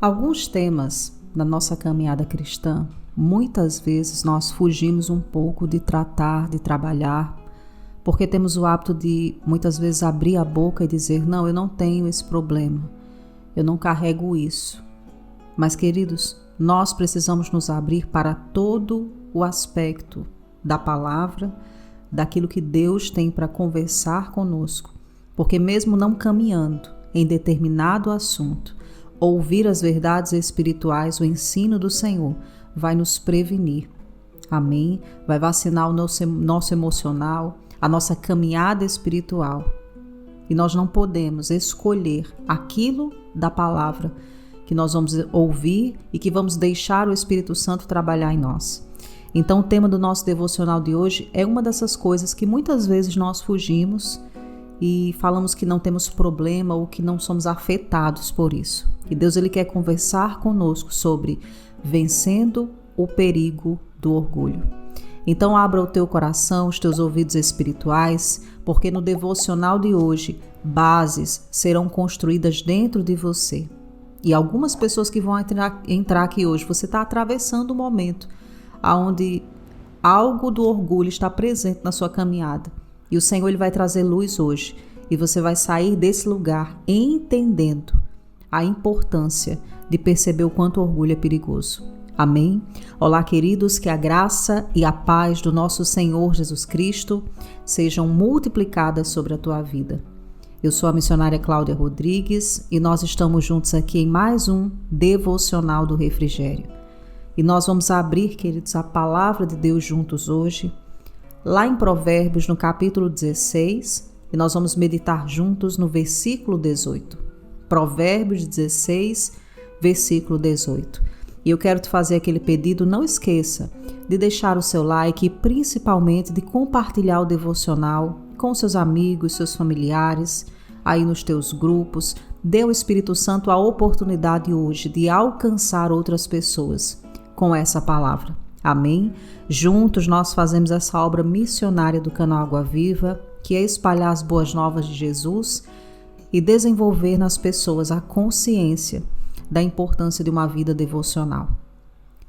Alguns temas da nossa caminhada cristã, muitas vezes nós fugimos um pouco de tratar, de trabalhar, porque temos o hábito de muitas vezes abrir a boca e dizer: não, eu não tenho esse problema, eu não carrego isso. Mas, queridos, nós precisamos nos abrir para todo o aspecto da palavra, daquilo que Deus tem para conversar conosco, porque mesmo não caminhando em determinado assunto, ouvir as verdades espirituais, o ensino do Senhor, vai nos prevenir. Amém? Vai vacinar o nosso emocional, a nossa caminhada espiritual. E nós não podemos escolher aquilo da palavra que nós vamos ouvir e que vamos deixar o Espírito Santo trabalhar em nós. Então, o tema do nosso devocional de hoje é uma dessas coisas que muitas vezes nós fugimos e falamos que não temos problema ou que não somos afetados por isso. E Deus ele quer conversar conosco sobre vencendo o perigo do orgulho. Então abra o teu coração, os teus ouvidos espirituais, porque no devocional de hoje, bases serão construídas dentro de você. E algumas pessoas que vão entrar aqui hoje, você está atravessando um momento onde algo do orgulho está presente na sua caminhada. E o Senhor ele vai trazer luz hoje. E você vai sair desse lugar entendendo a importância de perceber o quanto o orgulho é perigoso. Amém? Olá, queridos, que a graça e a paz do nosso Senhor Jesus Cristo sejam multiplicadas sobre a tua vida. Eu sou a missionária Cláudia Rodrigues e nós estamos juntos aqui em mais um Devocional do Refrigério. E nós vamos abrir, queridos, a palavra de Deus juntos hoje, lá em Provérbios, no capítulo 16, e nós vamos meditar juntos no versículo 18. Provérbios 16, versículo 18. E eu quero te fazer aquele pedido, não esqueça de deixar o seu like e principalmente de compartilhar o devocional com seus amigos, seus familiares, aí nos teus grupos. Dê ao Espírito Santo a oportunidade hoje de alcançar outras pessoas com essa palavra. Amém? Juntos nós fazemos essa obra missionária do canal Água Viva, que é espalhar as boas novas de Jesus e desenvolver nas pessoas a consciência da importância de uma vida devocional.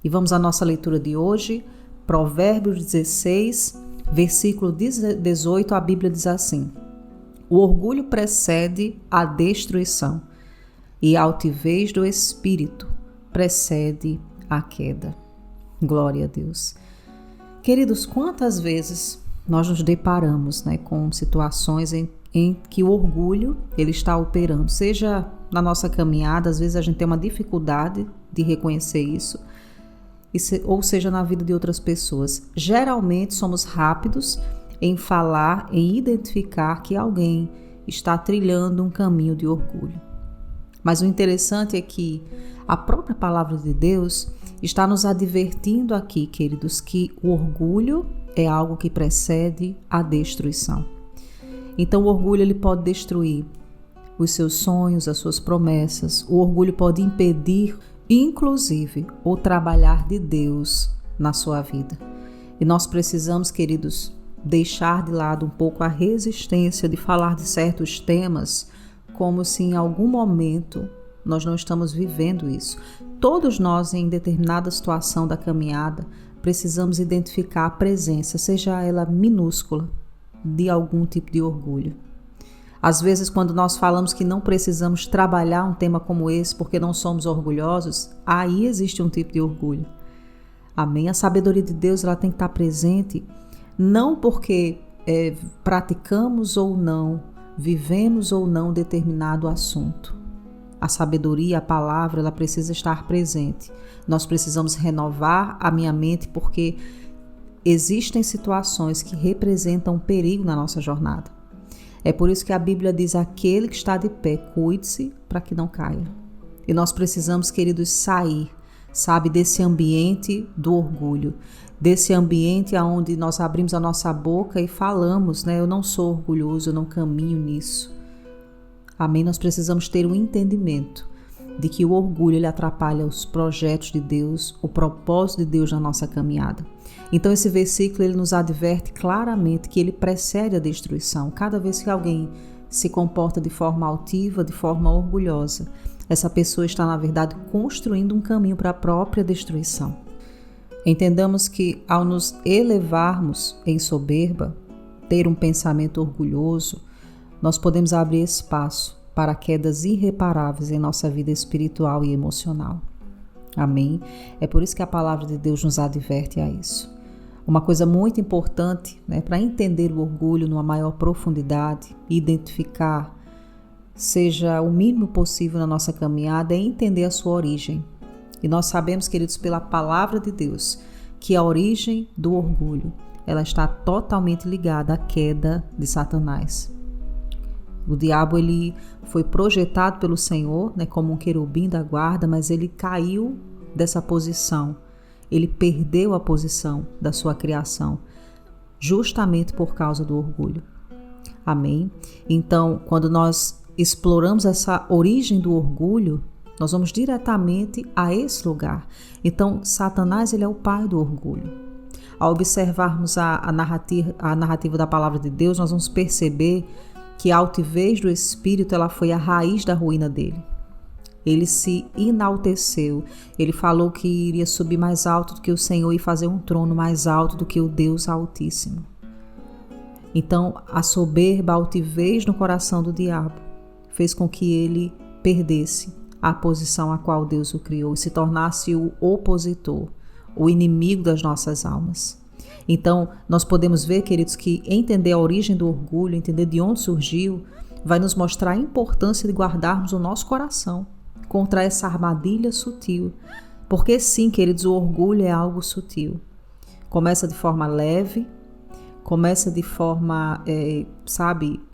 E vamos à nossa leitura de hoje, Provérbios 16, versículo 18, a Bíblia diz assim: o orgulho precede a destruição e a altivez do espírito precede a queda. Glória a Deus. Queridos, quantas vezes nós nos deparamos, com situações em que o orgulho ele está operando, seja na nossa caminhada, às vezes a gente tem uma dificuldade de reconhecer isso, ou seja na vida de outras pessoas. Geralmente somos rápidos em falar, em identificar que alguém está trilhando um caminho de orgulho. Mas o interessante é que a própria palavra de Deus está nos advertindo aqui, queridos, que o orgulho é algo que precede a destruição. Então o orgulho ele pode destruir os seus sonhos, as suas promessas. O orgulho pode impedir, inclusive, o trabalhar de Deus na sua vida. E nós precisamos, queridos, deixar de lado um pouco a resistência de falar de certos temas como se em algum momento nós não estamos vivendo isso. Todos nós, em determinada situação da caminhada, precisamos identificar a presença, seja ela minúscula, de algum tipo de orgulho. Às vezes, quando nós falamos que não precisamos trabalhar um tema como esse porque não somos orgulhosos, aí existe um tipo de orgulho. Amém? A sabedoria de Deus ela tem que estar presente, não porque praticamos ou não, vivemos ou não determinado assunto. A sabedoria, a palavra, ela precisa estar presente. Nós precisamos renovar a minha mente porque existem situações que representam perigo na nossa jornada. É por isso que a Bíblia diz: aquele que está de pé, cuide-se para que não caia. E nós precisamos, queridos, sair, desse ambiente do orgulho, desse ambiente onde nós abrimos a nossa boca e falamos, eu não sou orgulhoso, eu não caminho nisso. Amém? Nós precisamos ter um entendimento de que o orgulho ele atrapalha os projetos de Deus, o propósito de Deus na nossa caminhada. Então esse versículo ele nos adverte claramente que ele precede a destruição. Cada vez que alguém se comporta de forma altiva, de forma orgulhosa, essa pessoa está, na verdade, construindo um caminho para a própria destruição. Entendamos que, ao nos elevarmos em soberba, ter um pensamento orgulhoso, nós podemos abrir espaço para quedas irreparáveis em nossa vida espiritual e emocional. Amém? É por isso que a palavra de Deus nos adverte a isso. Uma coisa muito importante, para entender o orgulho numa maior profundidade e identificar, seja o mínimo possível na nossa caminhada, é entender a sua origem. E nós sabemos, queridos, pela palavra de Deus, que a origem do orgulho, ela está totalmente ligada à queda de Satanás. O diabo, ele foi projetado pelo Senhor, como um querubim da guarda, mas ele caiu dessa posição. Ele perdeu a posição da sua criação, justamente por causa do orgulho. Amém? Então, quando nós exploramos essa origem do orgulho, nós vamos diretamente a esse lugar. Então, Satanás, ele é o pai do orgulho. Ao observarmos a narrativa da palavra de Deus, nós vamos perceber que a altivez do espírito, ela foi a raiz da ruína dele. Ele se enalteceu, ele falou que iria subir mais alto do que o Senhor e fazer um trono mais alto do que o Deus Altíssimo. Então, a soberba, a altivez no coração do diabo fez com que ele perdesse a posição a qual Deus o criou e se tornasse o opositor, o inimigo das nossas almas. Então, nós podemos ver, queridos, que entender a origem do orgulho, entender de onde surgiu, vai nos mostrar a importância de guardarmos o nosso coração contra essa armadilha sutil. Porque sim, queridos, o orgulho é algo sutil. Começa de forma leve, começa de forma,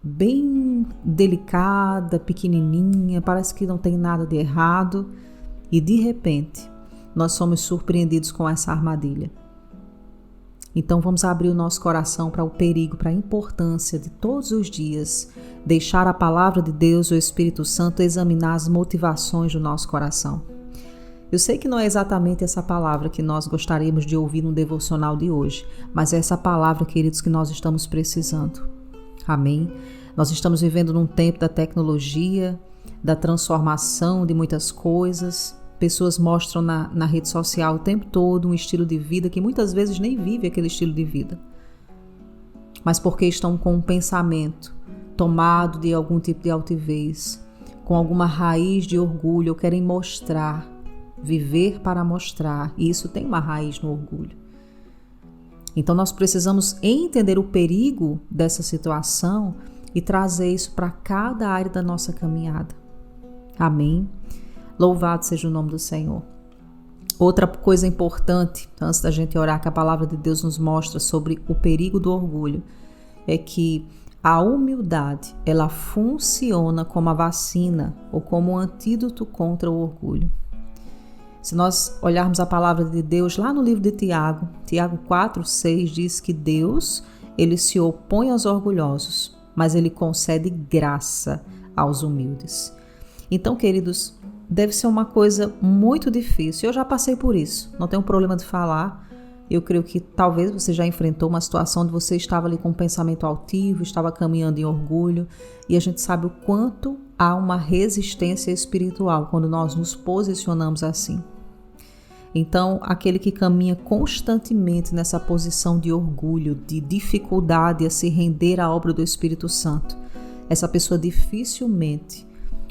bem delicada, pequenininha, parece que não tem nada de errado. E de repente, nós somos surpreendidos com essa armadilha. Então vamos abrir o nosso coração para o perigo, para a importância de todos os dias deixar a palavra de Deus, o Espírito Santo, examinar as motivações do nosso coração. Eu sei que não é exatamente essa palavra que nós gostaríamos de ouvir no devocional de hoje, mas é essa palavra, queridos, que nós estamos precisando. Amém? Nós estamos vivendo num tempo da tecnologia, da transformação de muitas coisas. Pessoas mostram na rede social o tempo todo um estilo de vida que muitas vezes nem vive aquele estilo de vida. Mas porque estão com um pensamento tomado de algum tipo de altivez, com alguma raiz de orgulho, ou querem mostrar, viver para mostrar, e isso tem uma raiz no orgulho. Então nós precisamos entender o perigo dessa situação e trazer isso para cada área da nossa caminhada. Amém? Louvado seja o nome do Senhor. Outra coisa importante, antes da gente orar, que a palavra de Deus nos mostra sobre o perigo do orgulho, é que a humildade, ela funciona como a vacina ou como um antídoto contra o orgulho. Se nós olharmos a palavra de Deus lá no livro de Tiago 4:6 diz que Deus, ele se opõe aos orgulhosos, mas ele concede graça aos humildes. Então, queridos, deve ser uma coisa muito difícil. Eu já passei por isso, não tenho problema de falar. Eu creio que talvez você já enfrentou uma situação onde você estava ali com um pensamento altivo, estava caminhando em orgulho, e a gente sabe o quanto há uma resistência espiritual quando nós nos posicionamos assim. Então, aquele que caminha constantemente nessa posição de orgulho, de dificuldade a se render à obra do Espírito Santo, essa pessoa dificilmente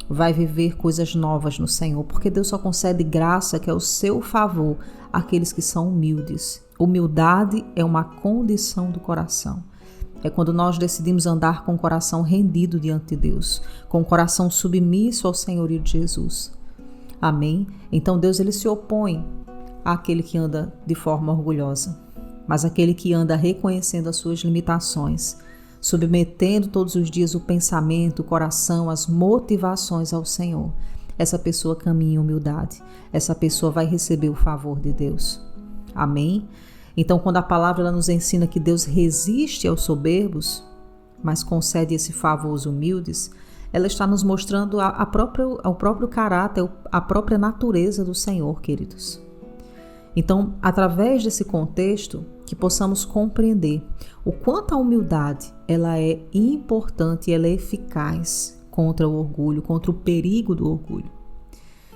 vai viver coisas novas no Senhor, porque Deus só concede graça, que é o seu favor, àqueles que são humildes. Humildade é uma condição do coração. É quando nós decidimos andar com o coração rendido diante de Deus, com o coração submisso ao senhorio de Jesus. Amém? Então Deus, ele se opõe àquele que anda de forma orgulhosa, mas aquele que anda reconhecendo as suas limitações, submetendo todos os dias o pensamento, o coração, as motivações ao Senhor, essa pessoa caminha em humildade, essa pessoa vai receber o favor de Deus. Amém? Então, quando a palavra ela nos ensina que Deus resiste aos soberbos, mas concede esse favor aos humildes, ela está nos mostrando o próprio caráter, a própria natureza do Senhor, queridos. Então, através desse contexto, que possamos compreender o quanto a humildade ela é importante e ela é eficaz contra o orgulho, contra o perigo do orgulho.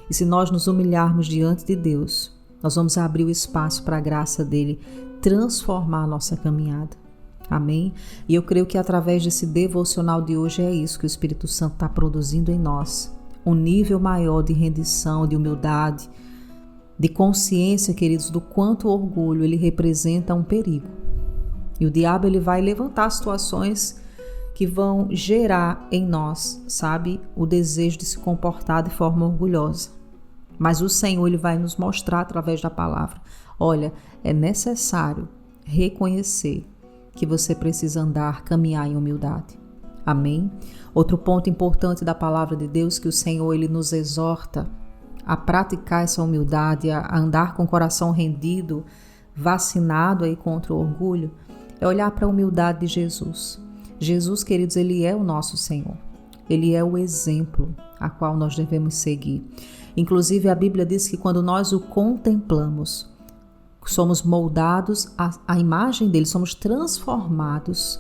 E se nós nos humilharmos diante de Deus, nós vamos abrir o espaço para a graça dele transformar a nossa caminhada. Amém? E eu creio que através desse devocional de hoje é isso que o Espírito Santo está produzindo em nós. Um nível maior de rendição, de humildade, de consciência, queridos, do quanto o orgulho ele representa um perigo. E o diabo ele vai levantar situações que vão gerar em nós, sabe, o desejo de se comportar de forma orgulhosa. Mas o Senhor ele vai nos mostrar através da palavra. Olha, é necessário reconhecer que você precisa andar, caminhar em humildade. Amém? Outro ponto importante da palavra de Deus que o Senhor ele nos exorta a praticar essa humildade, a andar com o coração rendido, vacinado aí contra o orgulho, é olhar para a humildade de Jesus. Jesus, queridos, ele é o nosso Senhor. Ele é o exemplo a qual nós devemos seguir. Inclusive, a Bíblia diz que quando nós o contemplamos, somos moldados à imagem dele, somos transformados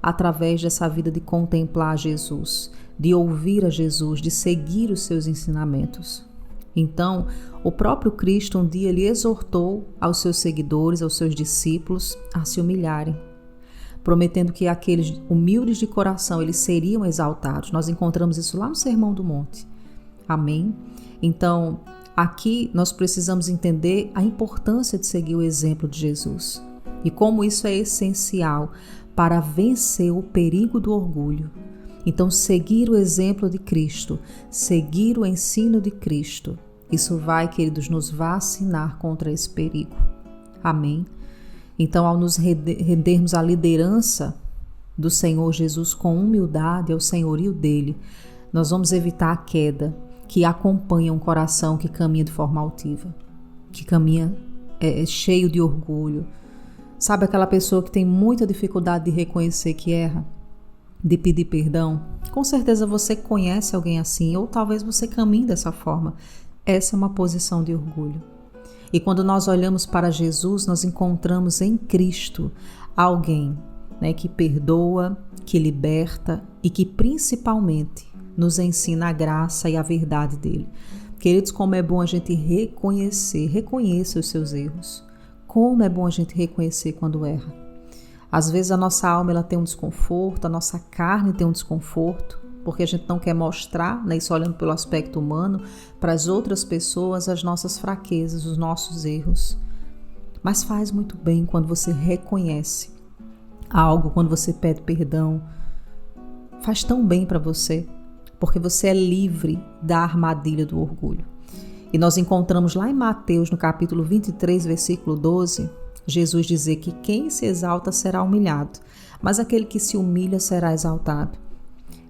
através dessa vida de contemplar Jesus, de ouvir a Jesus, de seguir os seus ensinamentos. Então, o próprio Cristo um dia ele exortou aos seus seguidores, aos seus discípulos a se humilharem, prometendo que aqueles humildes de coração eles seriam exaltados. Nós encontramos isso lá no Sermão do Monte. Amém? Então, aqui nós precisamos entender a importância de seguir o exemplo de Jesus e como isso é essencial para vencer o perigo do orgulho. Então, seguir o exemplo de Cristo, seguir o ensino de Cristo, isso vai, queridos, nos vacinar contra esse perigo. Amém? Então, ao nos rendermos à liderança do Senhor Jesus com humildade ao senhorio dele, nós vamos evitar a queda que acompanha um coração que caminha de forma altiva, que caminha cheio de orgulho. Sabe aquela pessoa que tem muita dificuldade de reconhecer que erra, de pedir perdão? Com certeza você conhece alguém assim, ou talvez você caminhe dessa forma. Essa é uma posição de orgulho. E quando nós olhamos para Jesus, nós encontramos em Cristo alguém, que perdoa, que liberta e que principalmente nos ensina a graça e a verdade dele. Queridos, como é bom a gente reconheça os seus erros. Como é bom a gente reconhecer quando erra. Às vezes a nossa alma ela tem um desconforto, a nossa carne tem um desconforto, porque a gente não quer mostrar, isso olhando pelo aspecto humano, para as outras pessoas as nossas fraquezas, os nossos erros. Mas faz muito bem quando você reconhece algo, quando você pede perdão. Faz tão bem para você, porque você é livre da armadilha do orgulho. E nós encontramos lá em Mateus, no capítulo 23, versículo 12, Jesus dizer que quem se exalta será humilhado, mas aquele que se humilha será exaltado.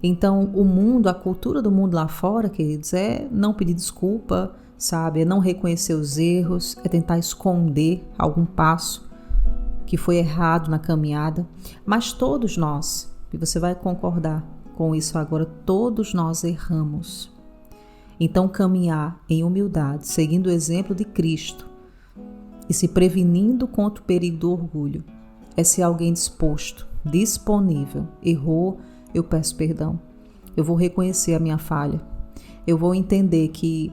Então, o mundo, a cultura do mundo lá fora, queridos, é não pedir desculpa, sabe? É não reconhecer os erros, é tentar esconder algum passo que foi errado na caminhada. Mas todos nós, e você vai concordar com isso agora, todos nós erramos. Então, caminhar em humildade, seguindo o exemplo de Cristo e se prevenindo contra o perigo do orgulho, é ser alguém disposto, disponível. Errou, eu peço perdão. Eu vou reconhecer a minha falha. Eu vou entender que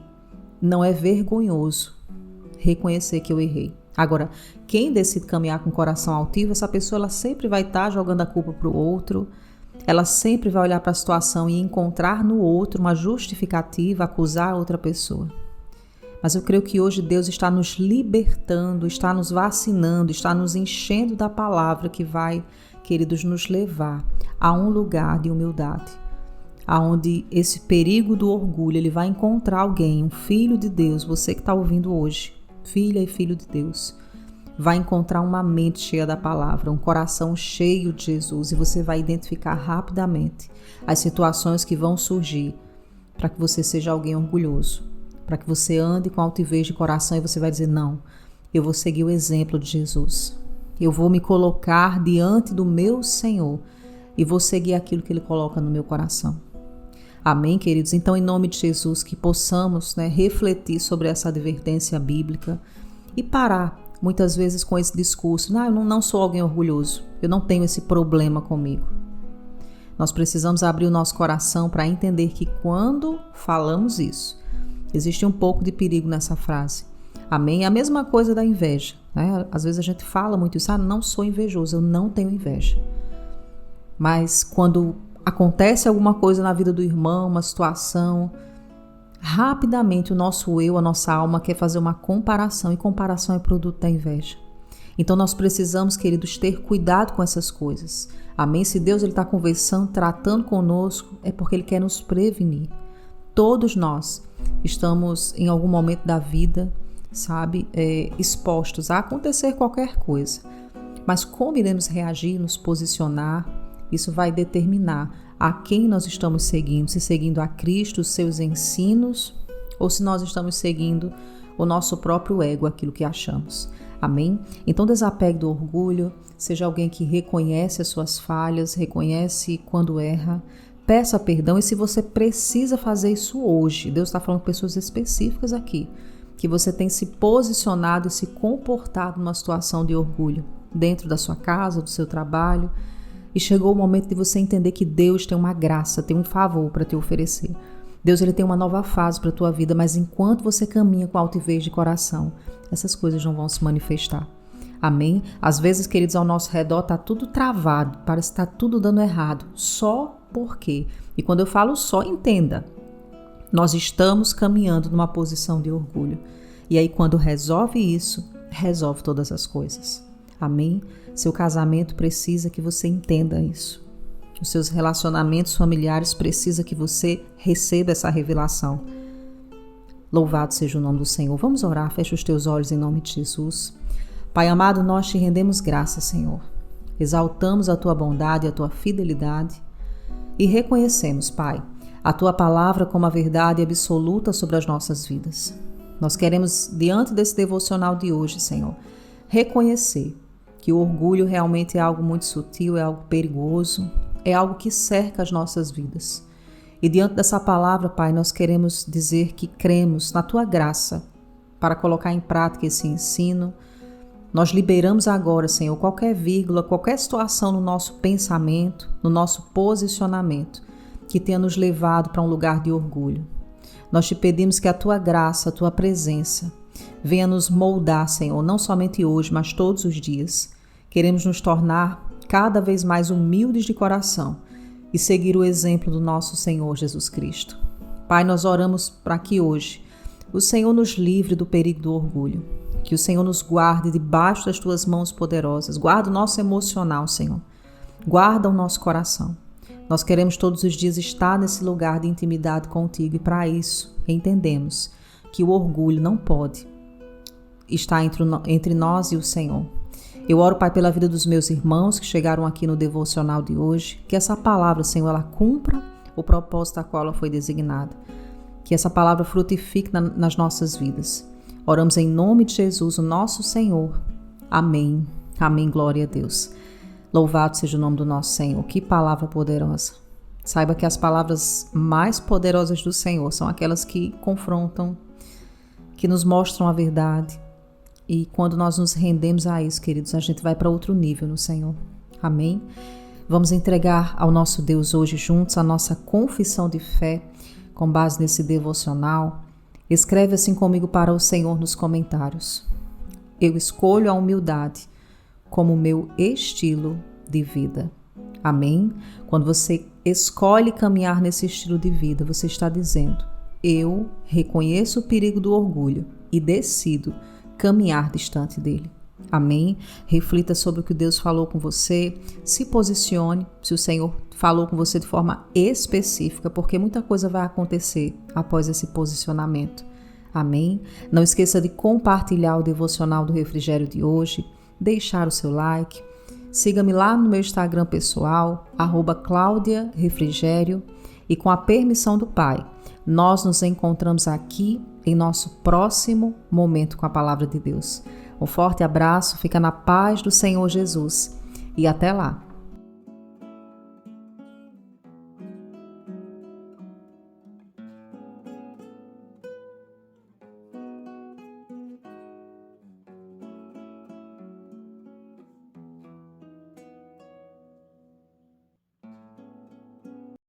não é vergonhoso reconhecer que eu errei. Agora, quem decide caminhar com o coração altivo, essa pessoa ela sempre vai estar jogando a culpa para o outro. Ela sempre vai olhar para a situação e encontrar no outro uma justificativa, acusar a outra pessoa. Mas eu creio que hoje Deus está nos libertando, está nos vacinando, está nos enchendo da palavra que vai, queridos, nos levar a um lugar de humildade, aonde esse perigo do orgulho, ele vai encontrar alguém, um filho de Deus, você que está ouvindo hoje, filha e filho de Deus, vai encontrar uma mente cheia da palavra, um coração cheio de Jesus, e você vai identificar rapidamente as situações que vão surgir para que você seja alguém orgulhoso, para que você ande com altivez de coração e você vai dizer, não, eu vou seguir o exemplo de Jesus, eu vou me colocar diante do meu Senhor e vou seguir aquilo que Ele coloca no meu coração. Amém, queridos? Então, em nome de Jesus, que possamos refletir sobre essa advertência bíblica e parar muitas vezes com esse discurso, eu não sou alguém orgulhoso, eu não tenho esse problema comigo. Nós precisamos abrir o nosso coração para entender que quando falamos isso, Existe um pouco de perigo nessa frase. Amém? É a mesma coisa da inveja, né? Às vezes a gente fala muito isso, não sou invejoso, eu não tenho inveja. Mas quando acontece alguma coisa na vida do irmão, uma situação, rapidamente o nosso eu, a nossa alma quer fazer uma comparação, e comparação é produto da inveja. Então nós precisamos, queridos, ter cuidado com essas coisas. Amém? Se Deus está conversando, tratando conosco, é porque Ele quer nos prevenir. Todos nós estamos em algum momento da vida, expostos a acontecer qualquer coisa. Mas como iremos reagir, nos posicionar, isso vai determinar a quem nós estamos seguindo, se seguindo a Cristo, os seus ensinos, ou se nós estamos seguindo o nosso próprio ego, aquilo que achamos. Amém? Então desapegue do orgulho, seja alguém que reconhece as suas falhas, reconhece quando erra, peça perdão, e se você precisa fazer isso hoje, Deus está falando com pessoas específicas aqui, que você tem se posicionado e se comportado numa situação de orgulho, dentro da sua casa, do seu trabalho, e chegou o momento de você entender que Deus tem uma graça, tem um favor para te oferecer. Deus, Ele tem uma nova fase para a tua vida, mas enquanto você caminha com altivez de coração, essas coisas não vão se manifestar. Amém? Às vezes, queridos, ao nosso redor está tudo travado, parece que está tudo dando errado. Só porque, e quando eu falo só, entenda, nós estamos caminhando numa posição de orgulho. E aí, quando resolve isso, resolve todas as coisas. Amém? Seu casamento precisa que você entenda isso. Os seus relacionamentos familiares precisam que você receba essa revelação. Louvado seja o nome do Senhor. Vamos orar, fecha os teus olhos em nome de Jesus. Pai amado, nós te rendemos graças, Senhor. Exaltamos a tua bondade e a tua fidelidade e reconhecemos, Pai, a tua palavra como a verdade absoluta sobre as nossas vidas. Nós queremos, diante desse devocional de hoje, Senhor, reconhecer que o orgulho realmente é algo muito sutil, é algo perigoso, é algo que cerca as nossas vidas. E diante dessa palavra, Pai, nós queremos dizer que cremos na tua graça para colocar em prática esse ensino. Nós liberamos agora, Senhor, qualquer vírgula, qualquer situação no nosso pensamento, no nosso posicionamento, que tenha nos levado para um lugar de orgulho. Nós te pedimos que a tua graça, a tua presença, venha nos moldar, Senhor, não somente hoje, mas todos os dias. Queremos nos tornar cada vez mais humildes de coração e seguir o exemplo do nosso Senhor Jesus Cristo. Pai, nós oramos para que hoje o Senhor nos livre do perigo do orgulho, que o Senhor nos guarde debaixo das tuas mãos poderosas, guarda o nosso emocional, Senhor, guarda o nosso coração. Nós queremos todos os dias estar nesse lugar de intimidade contigo e para isso entendemos que o orgulho não pode estar entre nós e o Senhor. Eu oro, Pai, pela vida dos meus irmãos que chegaram aqui no devocional de hoje, que essa palavra, Senhor, ela cumpra o propósito a qual ela foi designada, que essa palavra frutifique nas nossas vidas. Oramos em nome de Jesus, o nosso Senhor. Amém. Amém, glória a Deus. Louvado seja o nome do nosso Senhor. Que palavra poderosa. Saiba que as palavras mais poderosas do Senhor são aquelas que confrontam, que nos mostram a verdade. E quando nós nos rendemos a isso, queridos, a gente vai para outro nível no Senhor. Amém? Vamos entregar ao nosso Deus hoje juntos a nossa confissão de fé com base nesse devocional. Escreve assim comigo para o Senhor nos comentários. Eu escolho a humildade como meu estilo de vida. Amém? Quando você escolhe caminhar nesse estilo de vida, você está dizendo: eu reconheço o perigo do orgulho e decido caminhar distante dele. Amém? Reflita sobre o que Deus falou com você, se posicione, se o Senhor falou com você de forma específica, porque muita coisa vai acontecer após esse posicionamento. Amém? Não esqueça de compartilhar o devocional do Refrigério de hoje, deixar o seu like, siga-me lá no meu Instagram pessoal, @ClaudiaRefrigério, e com a permissão do Pai, nós nos encontramos aqui em nosso próximo momento com a Palavra de Deus. Um forte abraço, fica na paz do Senhor Jesus e até lá!